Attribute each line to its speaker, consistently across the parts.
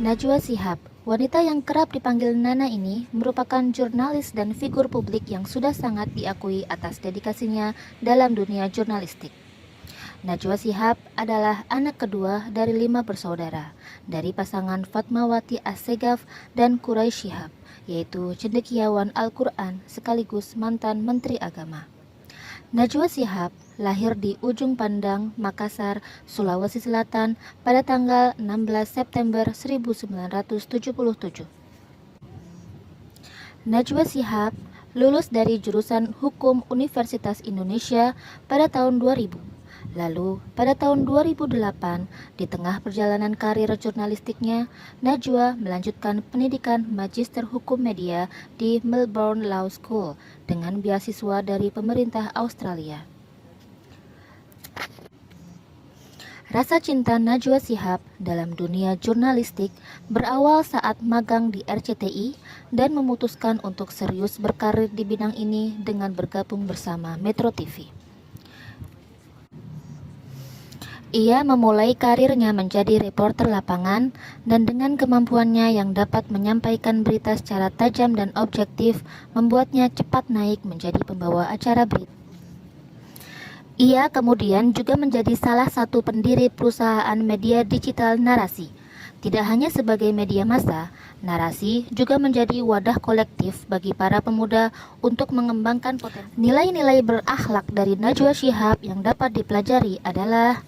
Speaker 1: Najwa Shihab, wanita yang kerap dipanggil Nana ini merupakan jurnalis dan figur publik yang sudah sangat diakui atas dedikasinya dalam dunia jurnalistik. Najwa Shihab adalah anak kedua dari 5 bersaudara dari pasangan Fatmawati Assegaf dan Quraisy Shihab, yaitu cendekiawan Al-Quran sekaligus mantan Menteri Agama. Najwa Shihab lahir di Ujung Pandang, Makassar, Sulawesi Selatan pada tanggal 16 September 1977. Najwa Shihab lulus dari jurusan Hukum Universitas Indonesia pada tahun 2000. Lalu, pada tahun 2008, di tengah perjalanan karir jurnalistiknya, Najwa melanjutkan pendidikan Magister Hukum Media di Melbourne Law School dengan beasiswa dari pemerintah Australia. Rasa cinta Najwa Shihab dalam dunia jurnalistik berawal saat magang di RCTI dan memutuskan untuk serius berkarir di bidang ini dengan bergabung bersama Metro TV. Ia memulai karirnya menjadi reporter lapangan dan dengan kemampuannya yang dapat menyampaikan berita secara tajam dan objektif membuatnya cepat naik menjadi pembawa acara berita. Ia kemudian juga menjadi salah satu pendiri perusahaan media digital Narasi. Tidak hanya sebagai media massa, Narasi juga menjadi wadah kolektif bagi para pemuda untuk mengembangkan potensi. Nilai-nilai berakhlak dari Najwa Shihab yang dapat dipelajari adalah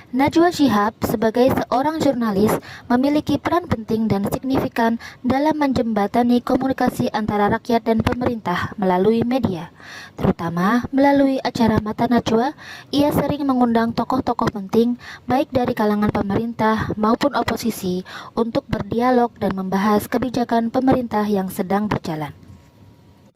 Speaker 1: Najwa Shihab sebagai seorang jurnalis memiliki peran penting dan signifikan dalam menjembatani komunikasi antara rakyat dan pemerintah melalui media. Terutama melalui acara Mata Najwa, ia sering mengundang tokoh-tokoh penting baik dari kalangan pemerintah maupun oposisi untuk berdialog dan membahas kebijakan pemerintah yang sedang berjalan.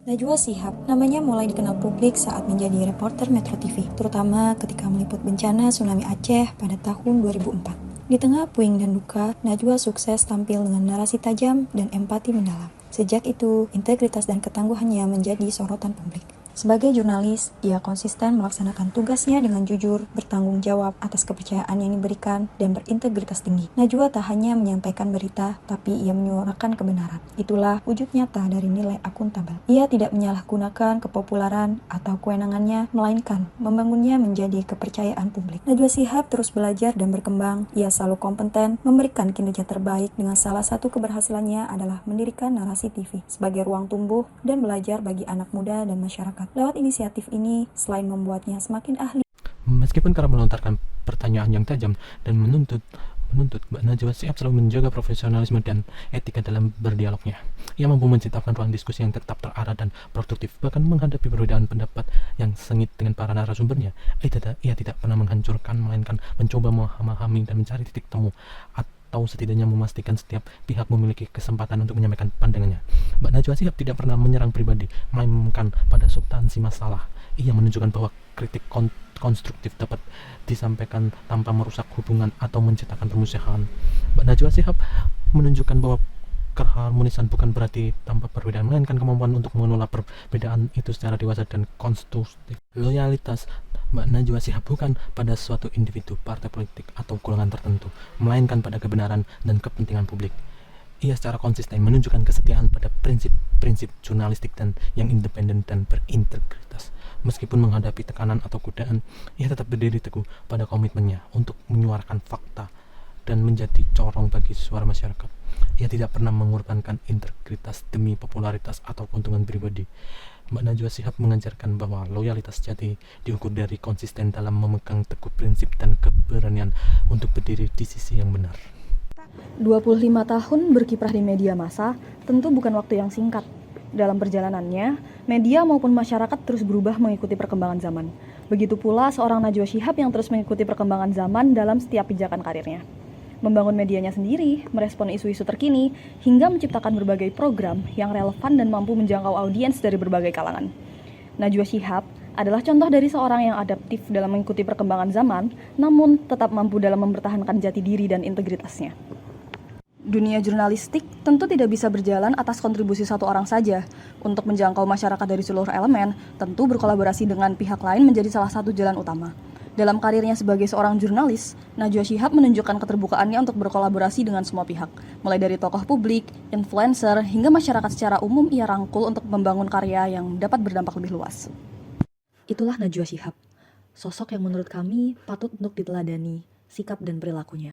Speaker 2: Najwa Shihab namanya mulai dikenal publik saat menjadi reporter Metro TV, terutama ketika meliput bencana tsunami Aceh pada tahun 2004. Di tengah puing dan duka, Najwa sukses tampil dengan narasi tajam dan empati mendalam. Sejak itu, integritas dan ketangguhannya menjadi sorotan publik. Sebagai jurnalis, ia konsisten melaksanakan tugasnya dengan jujur, bertanggung jawab atas kepercayaan yang diberikan, dan berintegritas tinggi. Najwa tak hanya menyampaikan berita, tapi ia menyuarakan kebenaran. Itulah wujud nyata dari nilai akuntabel. Ia tidak menyalahgunakan kepopularan atau kewenangannya, melainkan membangunnya menjadi kepercayaan publik. Najwa Shihab terus belajar dan berkembang. Ia selalu kompeten, memberikan kinerja terbaik dengan salah satu keberhasilannya adalah mendirikan Narasi TV sebagai ruang tumbuh dan belajar bagi anak muda dan masyarakat. Lewat inisiatif ini, selain membuatnya semakin ahli,
Speaker 3: meskipun kerap melontarkan pertanyaan yang tajam dan menuntut, Mbak Najwa Shihab selalu menjaga profesionalisme dan etika dalam berdialognya. Ia mampu menciptakan ruang diskusi yang tetap terarah dan produktif, bahkan menghadapi perbedaan pendapat yang sengit dengan para narasumbernya. Ia tidak pernah menghancurkan, melainkan mencoba memahami dan mencari titik temu, atau setidaknya memastikan setiap pihak memiliki kesempatan untuk menyampaikan pandangannya. Mbak Najwa Shihab tidak pernah menyerang pribadi, melainkan pada substansi masalah. Ia menunjukkan bahwa kritik konstruktif dapat disampaikan tanpa merusak hubungan atau menciptakan permusuhan. Mbak Najwa Shihab menunjukkan bahwa keharmonisan bukan berarti tanpa perbedaan, melainkan kemampuan untuk mengelola perbedaan itu secara dewasa dan konstruktif. Loyalitas Mbak Najwa Shihab bukan pada suatu individu, partai politik, atau golongan tertentu, melainkan pada kebenaran dan kepentingan publik. Ia secara konsisten menunjukkan kesetiaan pada prinsip-prinsip jurnalistik dan yang independen dan berintegritas. Meskipun menghadapi tekanan atau godaan, ia tetap berdiri teguh pada komitmennya untuk menyuarakan fakta dan menjadi corong bagi suara masyarakat. Ia tidak pernah mengorbankan integritas demi popularitas atau keuntungan pribadi. Mbak Najwa Shihab mengajarkan bahwa loyalitas sejati diukur dari konsisten dalam memegang teguh prinsip dan keberanian untuk berdiri di sisi yang benar.
Speaker 4: 25 tahun berkiprah di media massa tentu bukan waktu yang singkat. Dalam perjalanannya, media maupun masyarakat terus berubah mengikuti perkembangan zaman. Begitu pula seorang Najwa Shihab yang terus mengikuti perkembangan zaman dalam setiap pijakan karirnya. Membangun medianya sendiri, merespon isu-isu terkini, hingga menciptakan berbagai program yang relevan dan mampu menjangkau audiens dari berbagai kalangan. Najwa Shihab adalah contoh dari seorang yang adaptif dalam mengikuti perkembangan zaman, namun tetap mampu dalam mempertahankan jati diri dan integritasnya. Dunia jurnalistik tentu tidak bisa berjalan atas kontribusi satu orang saja. Untuk menjangkau masyarakat dari seluruh elemen, tentu berkolaborasi dengan pihak lain menjadi salah satu jalan utama. Dalam karirnya sebagai seorang jurnalis, Najwa Shihab menunjukkan keterbukaannya untuk berkolaborasi dengan semua pihak. Mulai dari tokoh publik, influencer, hingga masyarakat secara umum ia rangkul untuk membangun karya yang dapat berdampak lebih luas. Itulah Najwa Shihab, sosok yang menurut kami patut untuk diteladani, sikap dan perilakunya.